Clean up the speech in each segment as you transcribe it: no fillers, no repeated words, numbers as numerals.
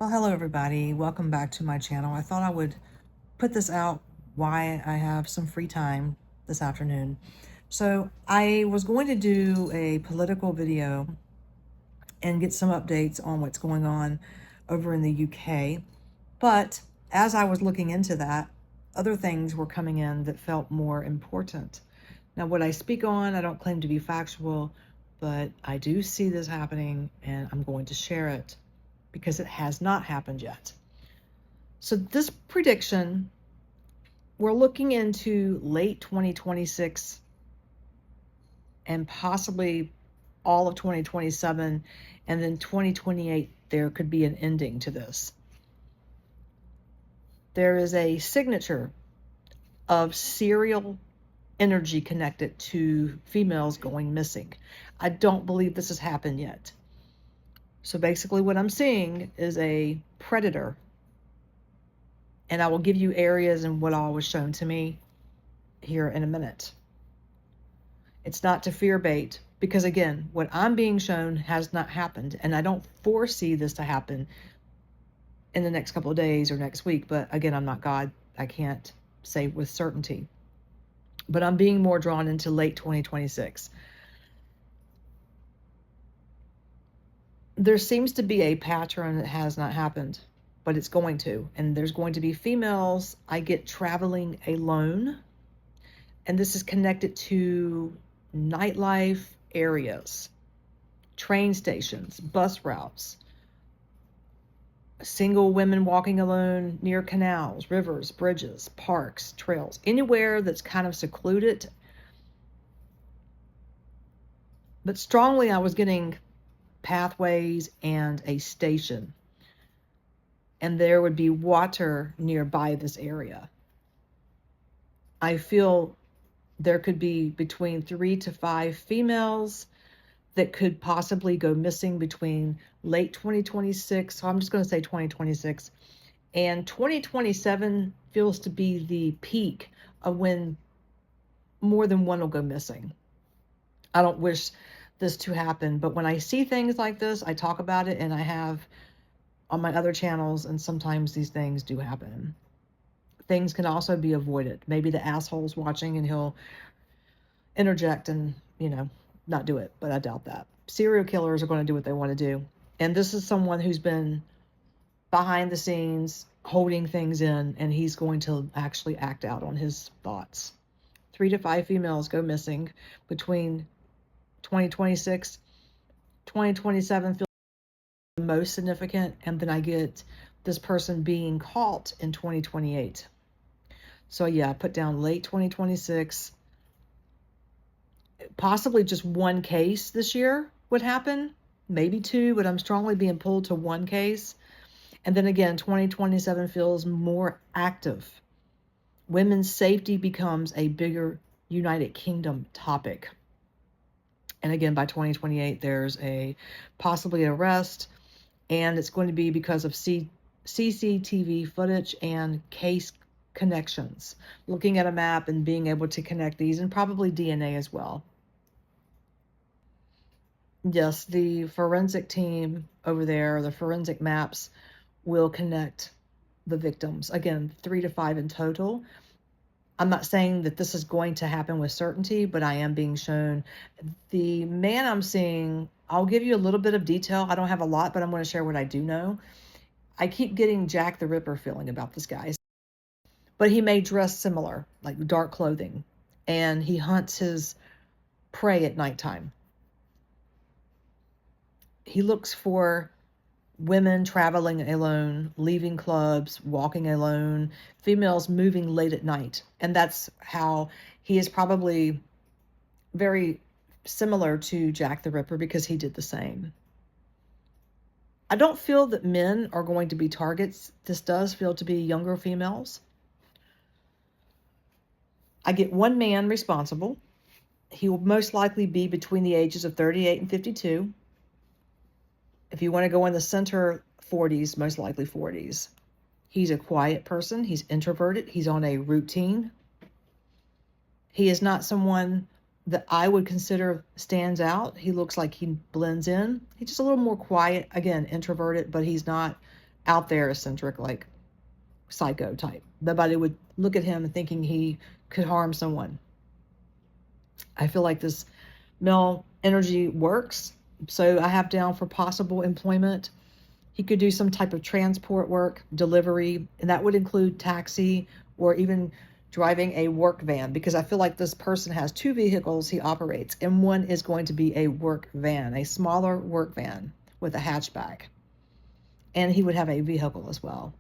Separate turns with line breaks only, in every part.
Well, hello everybody. Welcome back to my channel. I thought I would put this out why I have some free time this afternoon. So I was going to do a political video and get some updates on what's going on over in the UK. But as I was looking into that, other things were coming in that felt more important. Now, what I speak on, I don't claim to be factual, but I do see this happening and I'm going to share it because it has not happened yet. So this prediction, we're looking into late 2026 and possibly all of 2027, and then 2028, there could be an ending to this. There is a signature of serial energy connected to females going missing. I don't believe this has happened yet. So basically what I'm seeing is a predator, and I will give you areas and what all was shown to me here in a minute. It's not to fear bait, because again, what I'm being shown has not happened, and I don't foresee this to happen in the next couple of days or next week. But again, I'm not God. I can't say with certainty. But I'm being more drawn into late 2026. There seems to be a pattern that has not happened, but it's going to. And there's going to be females I get traveling alone. And this is connected to nightlife areas, train stations, bus routes, single women walking alone near canals, rivers, bridges, parks, trails, anywhere that's kind of secluded. But strongly, I was getting pathways and a station, and there would be water nearby this area. I feel there could be between 3 to 5 females that could possibly go missing between late 2026, so I'm just going to say 2026, and 2027 feels to be the peak of when more than one will go missing. I don't wish this to happen, but when I see things like this, I talk about it, and I have on my other channels, and sometimes these things do happen. Things can also be avoided. Maybe the asshole's watching and he'll interject and, not do it, but I doubt that. Serial killers are going to do what they want to do. And this is someone who's been behind the scenes holding things in, and he's going to actually act out on his thoughts. 3 to 5 females go missing between 2026, 2027 feels the most significant, and then I get this person being caught in 2028. So yeah, I put down late 2026. Possibly just one case this year would happen, maybe 2, but I'm strongly being pulled to one case. And then again, 2027 feels more active. Women's safety becomes a bigger United Kingdom topic. And again, by 2028, there's a possibly arrest, and it's going to be because of CCTV footage and case connections, looking at a map and being able to connect these, and probably DNA as well. Yes, the forensic team over there, the forensic maps, will connect the victims. Again, 3 to 5 in total. I'm not saying that this is going to happen with certainty, but I am being shown. The man I'm seeing, I'll give you a little bit of detail. I don't have a lot, but I'm going to share what I do know. I keep getting Jack the Ripper feeling about this guy. But he may dress similar, like dark clothing, and he hunts his prey at nighttime. He looks for women traveling alone, leaving clubs, walking alone, females moving late at night. And that's how he is probably very similar to Jack the Ripper, because he did the same. I don't feel that men are going to be targets. This does feel to be younger females. I get one man responsible. He will most likely be between the ages of 38 and 52. If you want to go in the center, 40s, most likely 40s. He's a quiet person. He's introverted. He's on a routine. He is not someone that I would consider stands out. He looks like he blends in. He's just a little more quiet. Again, introverted, but he's not out there eccentric, like psycho type. Nobody would look at him thinking he could harm someone. I feel like this male energy works. So I have down for possible employment. He could do some type of transport work, delivery, and that would include taxi or even driving a work van, because I feel like this person has two vehicles he operates, and one is going to be a work van, a smaller work van with a hatchback. And he would have a vehicle as well.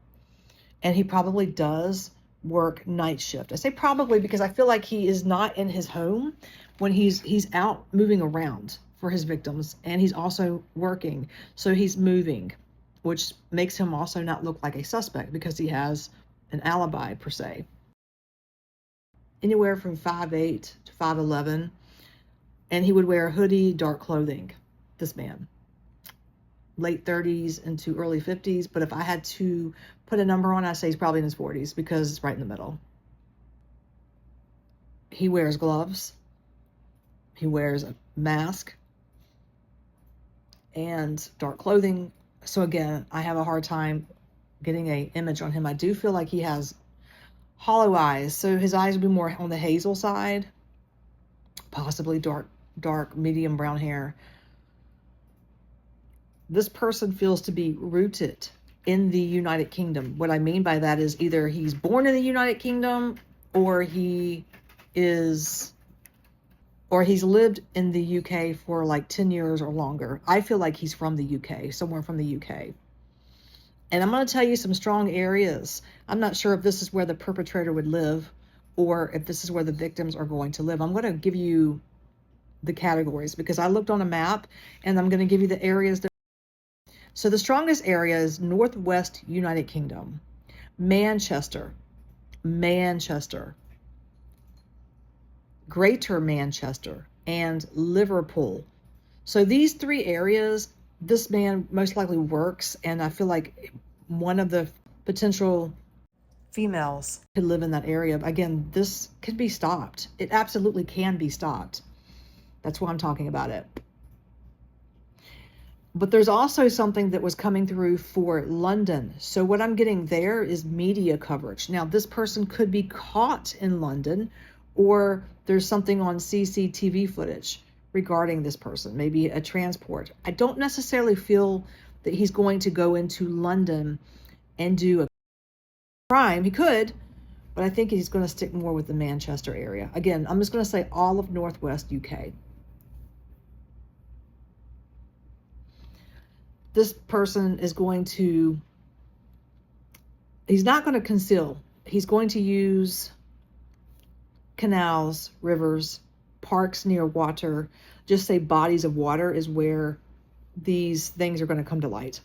And he probably does work night shift. I say probably because I feel like he is not in his home when he's out moving around for his victims, and he's also working. So he's moving, which makes him also not look like a suspect because he has an alibi per se. Anywhere from 5'8" to 5'11", and he would wear a hoodie, dark clothing, this man. Late 30s into early 50s, but if I had to put a number on, I'd say he's probably in his 40s because it's right in the middle. He wears gloves. He wears a mask and dark clothing. So again, I have a hard time getting an image on him. I do feel like he has hollow eyes, so his eyes would be more on the hazel side, possibly dark, medium brown hair. This person feels to be rooted in the United Kingdom. What I mean by that is either he's born in the United Kingdom or he's lived in the UK for like 10 years or longer. I feel like he's from the UK, somewhere from the UK. And I'm going to tell you some strong areas. I'm not sure if this is where the perpetrator would live or if this is where the victims are going to live. I'm going to give you the categories because I looked on a map, and I'm going to give you the areas. So the strongest area is Northwest United Kingdom, Manchester, Greater Manchester, and Liverpool. So these three areas, this man most likely works, and I feel like one of the potential females could live in that area. Again, this could be stopped. It absolutely can be stopped. That's why I'm talking about it. But there's also something that was coming through for London. So what I'm getting there is media coverage. Now, this person could be caught in London, or there's something on CCTV footage regarding this person, maybe a transport. I don't necessarily feel that he's going to go into London and do a crime. He could, but I think he's going to stick more with the Manchester area. Again, I'm just going to say all of Northwest UK. This person is going to, he's not going to conceal. He's going to use canals, rivers, parks near water. Just say bodies of water is where these things are going to come to light.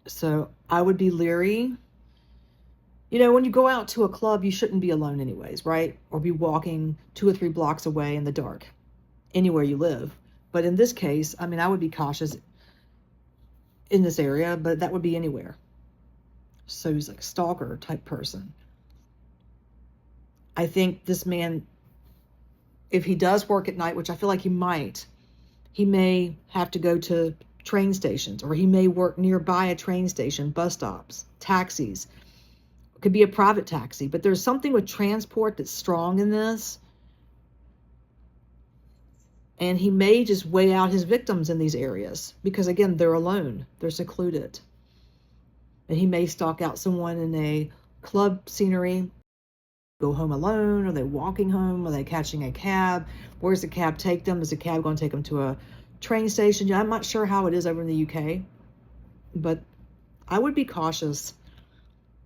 So I would be leery. You know, when you go out to a club, you shouldn't be alone anyways, right? Or be walking 2 or 3 blocks away in the dark, anywhere you live. But in this case, I mean, I would be cautious in this area, but that would be anywhere. So he's like a stalker type person. I think this man, if he does work at night, which I feel like he might, he may have to go to train stations, or he may work nearby a train station, bus stops, taxis. It could be a private taxi, but there's something with transport that's strong in this. And he may just weigh out his victims in these areas because, again, they're alone, they're secluded. And he may stalk out someone in a club scenery, go home alone. Are they walking home? Are they catching a cab? Where's the cab take them? Is the cab going to take them to a train station? I'm not sure how it is over in the UK, but I would be cautious.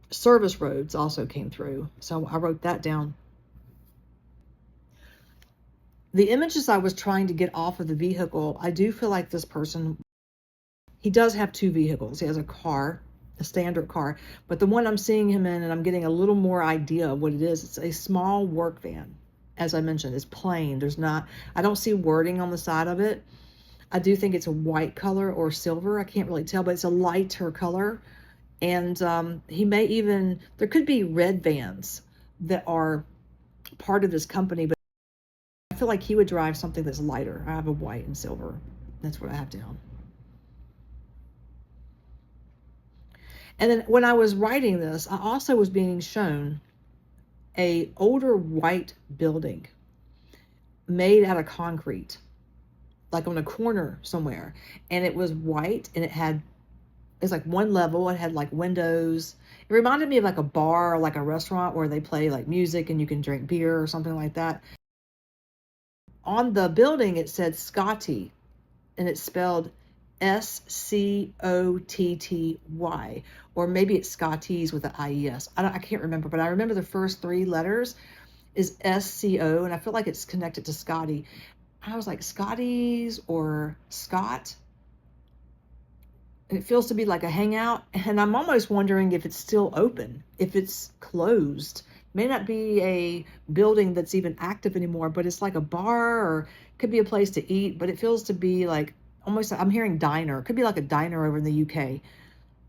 Service roads also came through, so I wrote that down. The images I was trying to get off of the vehicle, I do feel like this person, he does have 2 vehicles. He has a car, a standard car, but the one I'm seeing him in, and I'm getting a little more idea of what it is, it's a small work van. As I mentioned, it's plain. I don't see wording on the side of it. I do think it's a white color or silver. I can't really tell, but it's a lighter color. And he may even, there could be red vans that are part of this company, but I feel like he would drive something that's lighter. I have a white and silver. That's what I have down. And then when I was writing this, I also was being shown a older white building made out of concrete, like on a corner somewhere. And it was white, and it's like one level. It had like windows. It reminded me of like a bar or like a restaurant where they play like music and you can drink beer or something like that. On the building, it said Scotty, and it's spelled Scotty, or maybe it's Scotties with an IES. I can't remember, but I remember the first three letters is SCO, and I feel like it's connected to Scotty. I was like, Scotties or Scott? It feels to be like a hangout, and I'm almost wondering if it's still open, if it's closed. May not be a building that's even active anymore, but it's like a bar, or could be a place to eat, but it feels to be like almost, I'm hearing diner. It could be like a diner over in the UK.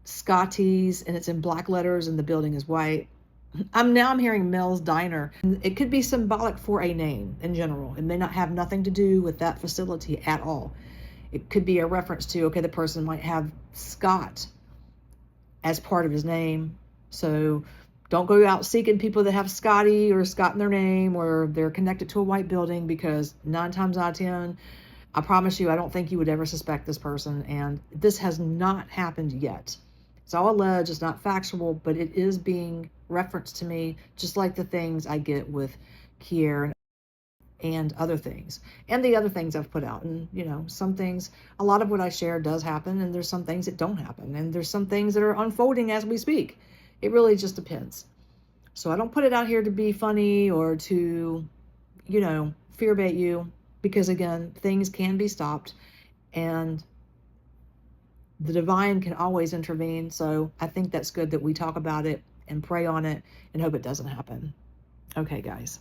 Scotty's, and it's in black letters, and the building is white. I'm hearing Mel's Diner. It could be symbolic for a name in general. It may not have nothing to do with that facility at all. It could be a reference to, okay, the person might have Scott as part of his name. So don't go out seeking people that have Scotty or Scott in their name, or they're connected to a white building, because 9 times out of 10, I promise you, I don't think you would ever suspect this person. And this has not happened yet. It's all alleged, it's not factual, but it is being referenced to me, just like the things I get with Kier and other things, and the other things I've put out. And, you know, some things, a lot of what I share does happen, and there's some things that don't happen, and there's some things that are unfolding as we speak. It really just depends. So I don't put it out here to be funny or to, you know, fear bait you, because again, things can be stopped, and the divine can always intervene. So I think that's good that we talk about it and pray on it and hope it doesn't happen. Okay, guys.